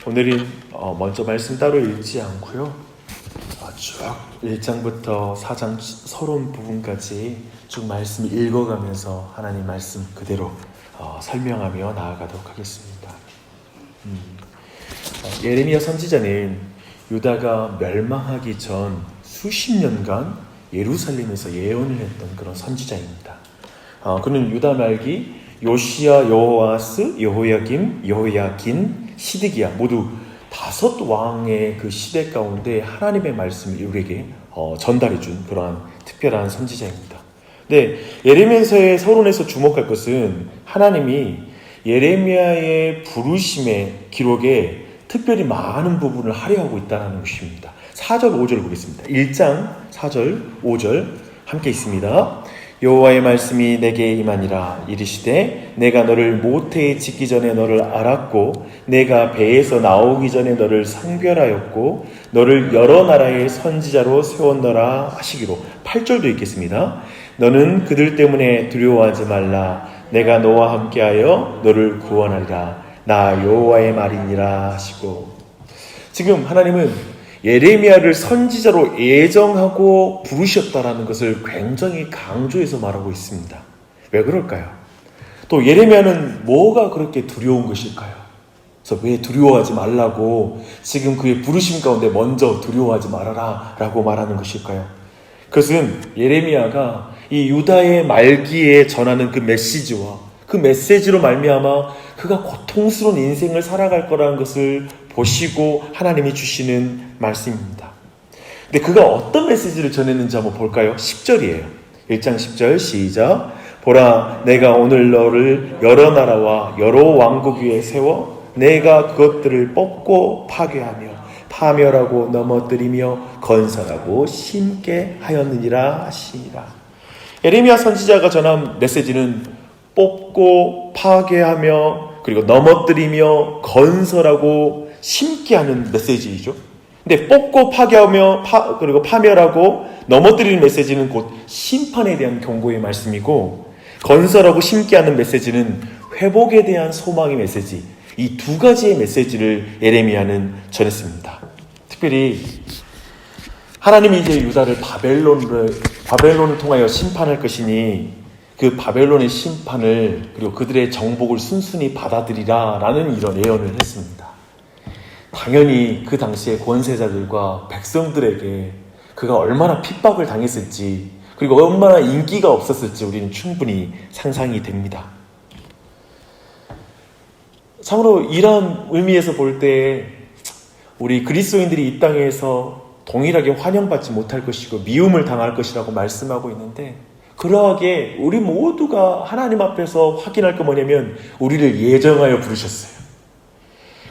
오늘은 먼저 말씀 따로 읽지 않고요. 쭉 1장부터 4장 서론 부분까지 쭉 말씀 읽어가면서 하나님 말씀 그대로 설명하며 나아가도록 하겠습니다. 예레미야 선지자는 유다가 멸망하기 전 수십 년간 예루살렘에서 예언을 했던 그런 선지자입니다. 그는 유다 말기 요시야, 여호아스, 여호야김, 여호야긴, 시드기야 모두 5 왕의 그 시대 가운데 하나님의 말씀을 우리에게 전달해 준 그러한 특별한 선지자입니다. 네, 예레미야서의 서론에서 주목할 것은 하나님이 예레미야의 부르심의 기록에 특별히 많은 부분을 할애하고 있다는 것입니다. 4절, 5절을 보겠습니다. 1장 4절, 5절 함께 있습니다. 여호와의 말씀이 내게 임하니라. 이르시되 내가 너를 모태에 짓기 전에 너를 알았고 내가 배에서 나오기 전에 너를 성별하였고 너를 여러 나라의 선지자로 세웠노라 하시기로. 8절도 읽겠습니다. 너는 그들 때문에 두려워하지 말라. 내가 너와 함께하여 너를 구원하리라. 나 여호와의 말이니라 하시고. 지금 하나님은 예레미야를 선지자로 예정하고 부르셨다라는 것을 굉장히 강조해서 말하고 있습니다. 왜 그럴까요? 또 예레미야는 뭐가 그렇게 두려운 것일까요? 그래서 왜 두려워하지 말라고 지금 그의 부르심 가운데 먼저 두려워하지 말아라 라고 말하는 것일까요? 그것은 예레미야가 이 유다의 말기에 전하는 그 메시지와 그 메시지로 말미암아 그가 고통스러운 인생을 살아갈 거라는 것을 보시고 하나님이 주시는 말씀입니다. 근데 그가 어떤 메시지를 전했는지 한번 볼까요? 10절이에요. 1장 10절 시작. 보라, 내가 오늘 너를 여러 나라와 여러 왕국 위에 세워 내가 그것들을 뽑고 파괴하며 파멸하고 넘어뜨리며 건설하고 심게 하였느니라 하시니라. 예레미야 선지자가 전한 메시지는 뽑고 파괴하며 그리고 넘어뜨리며 건설하고 심게 하는 메시지이죠. 근데 뽑고 파괴하며 그리고 파멸하고 넘어뜨리는 메시지는 곧 심판에 대한 경고의 말씀이고, 건설하고 심게 하는 메시지는 회복에 대한 소망의 메시지. 이 2가지의 메시지를 예레미야는 전했습니다. 특별히 하나님이 이제 유다를 바벨론을 통하여 심판할 것이니 그 바벨론의 심판을 그리고 그들의 정복을 순순히 받아들이라 라는 이런 예언을 했습니다. 당연히 그 당시의 권세자들과 백성들에게 그가 얼마나 핍박을 당했을지 그리고 얼마나 인기가 없었을지 우리는 충분히 상상이 됩니다. 참으로 이런 의미에서 볼 때 우리 그리스도인들이 이 땅에서 동일하게 환영받지 못할 것이고 미움을 당할 것이라고 말씀하고 있는데, 그러하게 우리 모두가 하나님 앞에서 확인할 거 뭐냐면 우리를 예정하여 부르셨어요.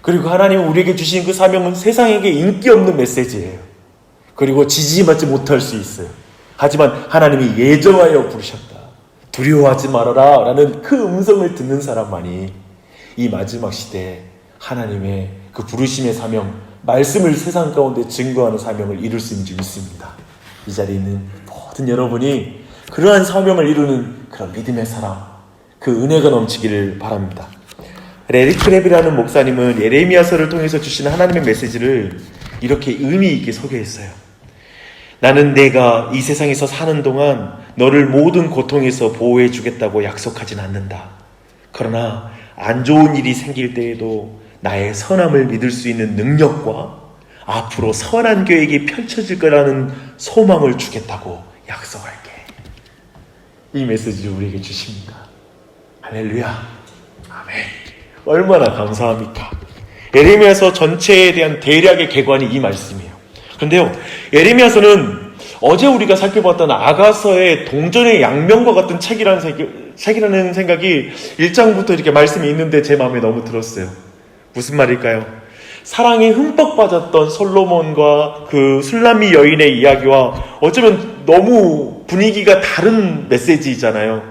그리고 하나님은 우리에게 주신 그 사명은 세상에게 인기 없는 메시지예요. 그리고 지지받지 못할 수 있어요. 하지만 하나님이 예정하여 부르셨다. 두려워하지 말아라 라는 그 음성을 듣는 사람만이 이 마지막 시대에 하나님의 그 부르심의 사명, 말씀을 세상 가운데 증거하는 사명을 이룰 수 있는 줄 믿습니다. 이 자리에 있는 모든 여러분이 그러한 사명을 이루는 그런 믿음의 사람, 그 은혜가 넘치기를 바랍니다. 에릭 크랩이라는 목사님은 예레미야서를 통해서 주신 하나님의 메시지를 이렇게 의미 있게 소개했어요. 나는 내가 이 세상에서 사는 동안 너를 모든 고통에서 보호해 주겠다고 약속하진 않는다. 그러나 안 좋은 일이 생길 때에도 나의 선함을 믿을 수 있는 능력과 앞으로 선한 계획이 펼쳐질 거라는 소망을 주겠다고 약속할게. 이 메시지를 우리에게 주십니다. 할렐루야. 아멘. 얼마나 감사합니까? 예레미야서 전체에 대한 대략의 개관이 이 말씀이에요. 그런데요, 예레미야서는 어제 우리가 살펴봤던 아가서의 동전의 양면과 같은 책이라는 생각이 1장부터 이렇게 말씀이 있는데 제 마음에 너무 들었어요. 무슨 말일까요? 사랑에 흠뻑 빠졌던 솔로몬과 그 술람미 여인의 이야기와 어쩌면 너무 분위기가 다른 메시지잖아요.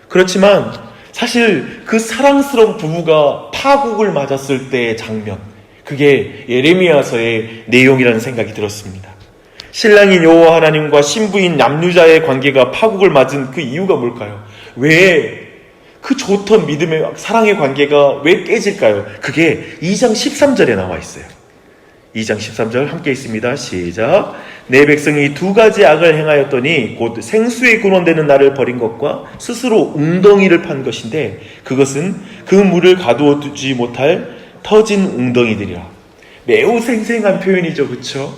그렇지만 사실 그 사랑스러운 부부가 파국을 맞았을 때의 장면, 그게 예레미야서의 내용이라는 생각이 들었습니다. 신랑인 여호와 하나님과 신부인 남유자의 관계가 파국을 맞은 그 이유가 뭘까요? 왜 그 좋던 믿음의 사랑의 관계가 왜 깨질까요? 그게 2장 13절에 나와 있어요. 2장 13절 함께 있습니다. 시작. 내 백성이 두 가지 악을 행하였더니 곧 생수의 근원되는 나를 버린 것과 스스로 웅덩이를 판 것인데 그것은 그 물을 가두어 두지 못할 터진 웅덩이들이라. 매우 생생한 표현이죠. 그렇죠?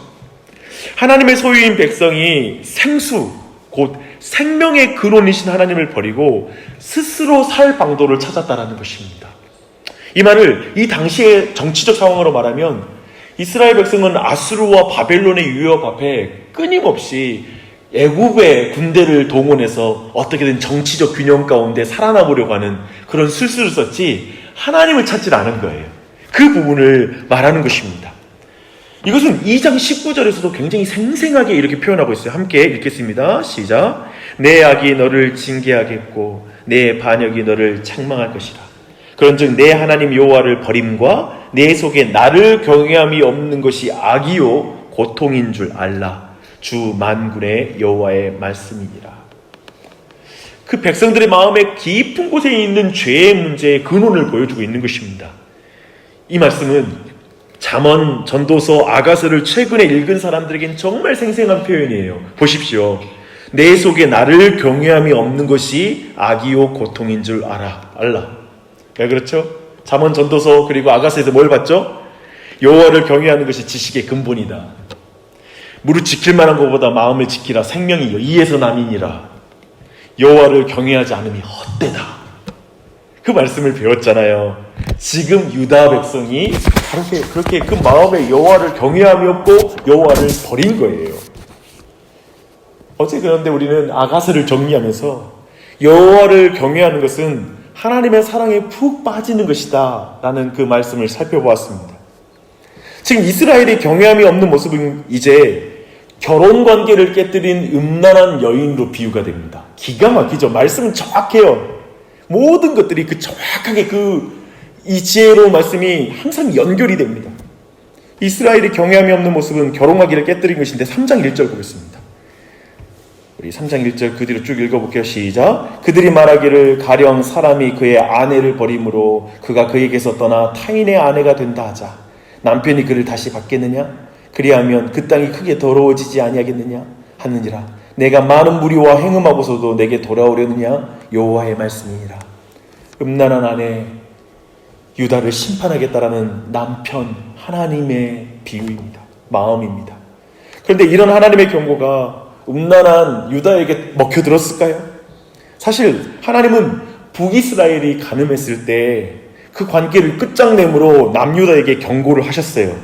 하나님의 소유인 백성이 생수 곧 생명의 근원이신 하나님을 버리고 스스로 살 방도를 찾았다라는 것입니다. 이 말을 이 당시의 정치적 상황으로 말하면 이스라엘 백성은 아수르와 바벨론의 유협 앞에 끊임없이 애굽의 군대를 동원해서 어떻게든 정치적 균형 가운데 살아남으려고 하는 그런 술수를 썼지 하나님을 찾지 않은 거예요. 그 부분을 말하는 것입니다. 이것은 2장 19절에서도 굉장히 생생하게 이렇게 표현하고 있어요. 함께 읽겠습니다. 시작. 내 악이 너를 징계하겠고 내 반역이 너를 책망할 것이라. 그런즉 내 하나님 여호와를 버림과 내 속에 나를 경외함이 없는 것이 악이요 고통인 줄 알라. 주 만군의 여호와의 말씀이니라. 그 백성들의 마음에 깊은 곳에 있는 죄의 문제의 근원을 보여주고 있는 것입니다. 이 말씀은 잠언, 전도서, 아가서를 최근에 읽은 사람들에겐 정말 생생한 표현이에요. 보십시오. 내 속에 나를 경외함이 없는 것이 악이요 고통인 줄 알라. 왜 그렇죠? 잠언, 전도서 그리고 아가서에서 뭘 봤죠? 여호와를 경외하는 것이 지식의 근본이다. 무릇 지킬 만한 것보다 마음을 지키라. 생명이요 이에서 남이니라. 여호와를 경외하지 않음이 헛되다. 그 말씀을 배웠잖아요. 지금 유다 백성이 그렇게 그 마음에 여호와를 경외함이 없고 여호와를 버린 거예요. 어제 그런데 우리는 아가서를 정리하면서 여호와를 경외하는 것은 하나님의 사랑에 푹 빠지는 것이다 라는 그 말씀을 살펴보았습니다. 지금 이스라엘의 경외함이 없는 모습은 이제 결혼관계를 깨뜨린 음란한 여인으로 비유가 됩니다. 기가 막히죠. 말씀은 정확해요. 모든 것들이 정확하게 이 지혜로운 말씀이 항상 연결이 됩니다. 이스라엘의 경외함이 없는 모습은 결혼관계를 깨뜨린 것인데 3장 1절 보겠습니다. 우리 3장 1절 그 뒤로 쭉 읽어볼게요. 시작. 그들이 말하기를 가령 사람이 그의 아내를 버림으로 그가 그에게서 떠나 타인의 아내가 된다 하자. 남편이 그를 다시 받겠느냐? 그리하면 그 땅이 크게 더러워지지 아니하겠느냐? 하느니라. 내가 많은 무리와 행음하고서도 내게 돌아오려느냐? 여호와의 말씀이니라. 음란한 아내 유다를 심판하겠다라는 남편 하나님의 비유입니다. 마음입니다. 그런데 이런 하나님의 경고가 음란한 유다에게 먹혀들었을까요? 사실 하나님은 북이스라엘이 간음했을 때 그 관계를 끝장내므로 남유다에게 경고를 하셨어요.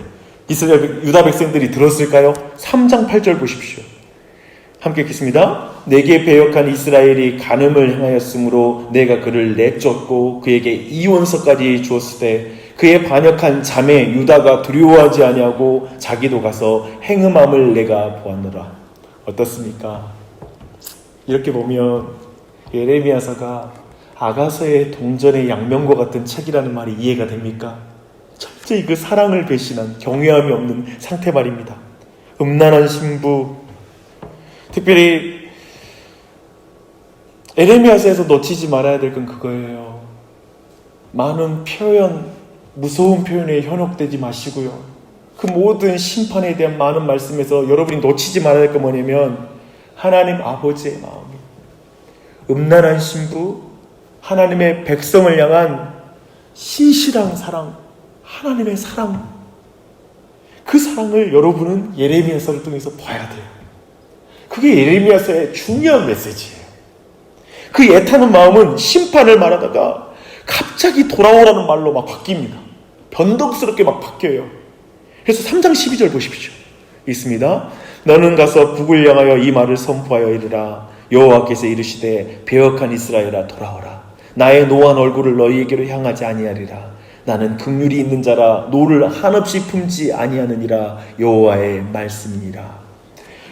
유다 백성들이 들었을까요? 3장 8절 보십시오. 함께 읽겠습니다. 내게 배역한 이스라엘이 간음을 행하였으므로 내가 그를 내쫓고 그에게 이혼서까지 주었을 때 그의 반역한 자매 유다가 두려워하지 아니하고 자기도 가서 행음함을 내가 보았노라. 어떻습니까? 이렇게 보면 예레미야서가 아가서의 동전의 양면과 같은 책이라는 말이 이해가 됩니까? 철저히 그 사랑을 배신한 경외함이 없는 상태 말입니다. 음란한 신부, 특별히 에레미야서에서 놓치지 말아야 될 건 그거예요. 많은 표현, 무서운 표현에 현혹되지 마시고요. 그 모든 심판에 대한 많은 말씀에서 여러분이 놓치지 말아야 될 건 뭐냐면 하나님 아버지의 마음이 음란한 신부, 하나님의 백성을 향한 신실한 사랑, 하나님의 사랑, 그 사랑을 여러분은 예레미야서를 통해서 봐야 돼요. 그게 예레미야서의 중요한 메시지예요. 그 애타는 마음은 심판을 말하다가 갑자기 돌아오라는 말로 막 바뀝니다. 변덕스럽게 막 바뀌어요. 그래서 3장 12절 보십시오. 있습니다. 너는 가서 북을 향하여 이 말을 선포하여 이르라. 여호와께서 이르시되 배역한 이스라엘아 돌아오라. 나의 노한 얼굴을 너희에게로 향하지 아니하리라. 나는 긍휼이 있는 자라 노를 한없이 품지 아니하느니라. 여호와의 말씀이니라.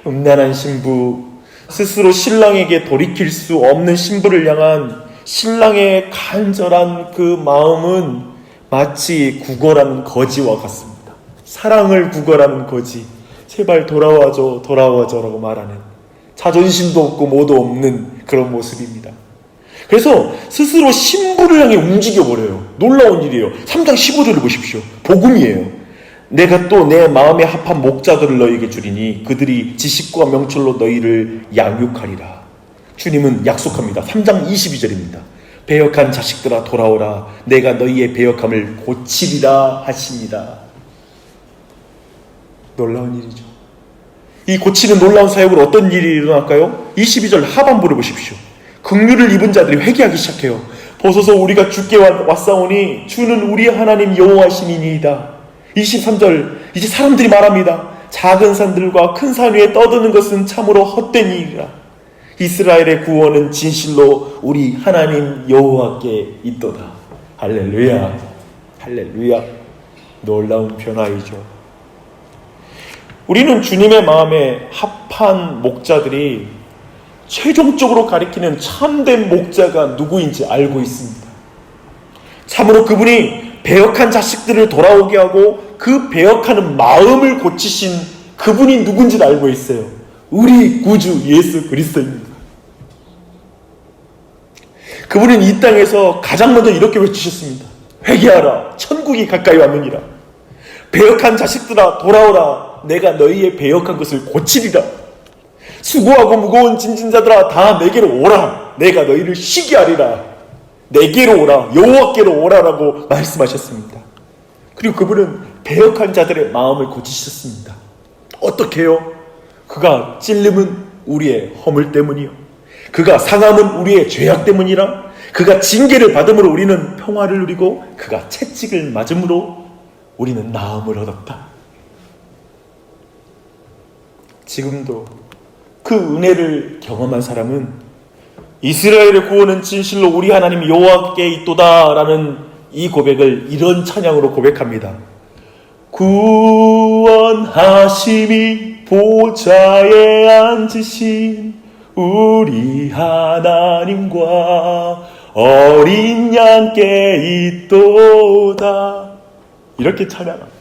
음란한 신부, 스스로 신랑에게 돌이킬 수 없는 신부를 향한 신랑의 간절한 그 마음은 마치 구걸하는 거지와 같습니다. 사랑을 구걸하는 거지. 제발 돌아와줘, 돌아와줘 라고 말하는, 자존심도 없고 뭐도 없는 그런 모습입니다. 그래서 스스로 신부를 향해 움직여버려요. 놀라운 일이에요. 3장 15절을 보십시오. 복음이에요. 내가 또 내 마음에 합한 목자들을 너희에게 주리니 그들이 지식과 명철로 너희를 양육하리라. 주님은 약속합니다. 3장 22절입니다. 배역한 자식들아 돌아오라. 내가 너희의 배역함을 고치리라 하십니다. 놀라운 일이죠. 이 고치는 놀라운 사역으로 어떤 일이 일어날까요? 22절 하반부를 보십시오. 긍휼을 입은 자들이 회개하기 시작해요. 보소서 우리가 주께 왔사오니 주는 우리 하나님 여호와시니이다. 23절 이제 사람들이 말합니다. 작은 산들과 큰 산 위에 떠드는 것은 참으로 헛된 일이라. 이스라엘의 구원은 진실로 우리 하나님 여호와께 있도다. 할렐루야. 할렐루야. 놀라운 변화이죠. 우리는 주님의 마음에 합한 목자들이 최종적으로 가리키는 참된 목자가 누구인지 알고 있습니다. 참으로 그분이 배역한 자식들을 돌아오게 하고 그 배역하는 마음을 고치신 그분이 누군지 알고 있어요. 우리 구주 예수 그리스도입니다. 그분은 이 땅에서 가장 먼저 이렇게 외치셨습니다. 회개하라. 천국이 가까이 왔느니라. 배역한 자식들아 돌아오라. 내가 너희의 배역한 것을 고치리라. 수고하고 무거운 짐진자들아 다 내게로 오라. 내가 너희를 쉬게 하리라. 내게로 오라. 여호와께로 오라라고 말씀하셨습니다. 그리고 그분은 배역한 자들의 마음을 고치셨습니다. 어떻게 해요? 그가 찔림은 우리의 허물 때문이요, 그가 상함은 우리의 죄악 때문이라. 그가 징계를 받음으로 우리는 평화를 누리고 그가 채찍을 맞음으로 우리는 나음을 얻었다. 지금도 그 은혜를 경험한 사람은 이스라엘의 구원은 진실로 우리 하나님 여호와께 있도다 라는 이 고백을 이런 찬양으로 고백합니다. 구원하심이 보좌에 앉으신 우리 하나님과 어린 양께 있도다. 이렇게 찬양합니다.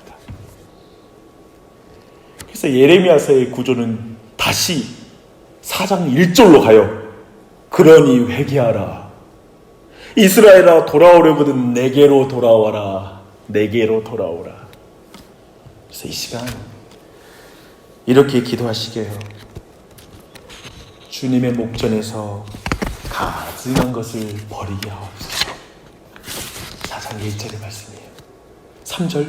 그래서 예레미야서의 구조는 다시 4장 1절로 가요. 그러니 회개하라. 이스라엘아 돌아오려거든 내게로 돌아와라. 내게로 돌아오라. 그래서 이 시간 이렇게 기도하시게 해요. 주님의 목전에서 가증한 것을 버리게 하옵소서. 4장 1절의 말씀이에요. 3절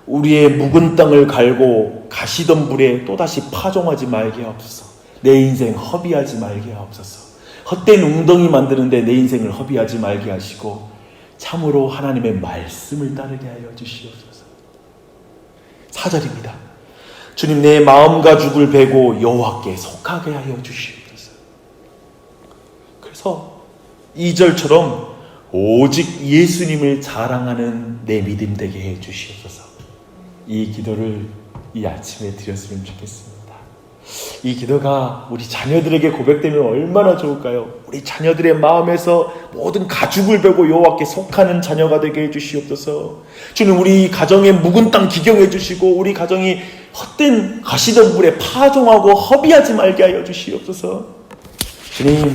우리의 묵은 땅을 갈고 가시던 불에 또다시 파종하지 말게 하옵소서. 내 인생 허비하지 말게 하옵소서. 헛된 웅덩이 만드는데 내 인생을 허비하지 말게 하시고 참으로 하나님의 말씀을 따르게 하여 주시옵소서. 4절입니다. 주님 내 마음과 죽을 베고 여호와께 속하게 하여 주시옵소서. 그래서 2절처럼 오직 예수님을 자랑하는 내 믿음 되게 해 주시옵소서. 이 기도를 이 아침에 드렸으면 좋겠습니다. 이 기도가 우리 자녀들에게 고백되면 얼마나 좋을까요? 우리 자녀들의 마음에서 모든 가죽을 베고 여호와께 속하는 자녀가 되게 해주시옵소서. 주님 우리 가정의 묵은 땅 기경해 주시고 우리 가정이 헛된 가시던 불에 파종하고 허비하지 말게 하여 주시옵소서. 주님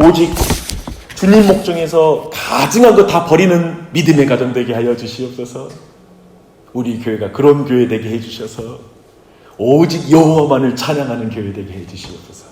오직 주님 목전에서 가증한 거 다 버리는 믿음의 가정 되게 하여 주시옵소서. 우리 교회가 그런 교회 되게 해주셔서 오직 여호와만을 찬양하는 교회 되게 해주시옵소서.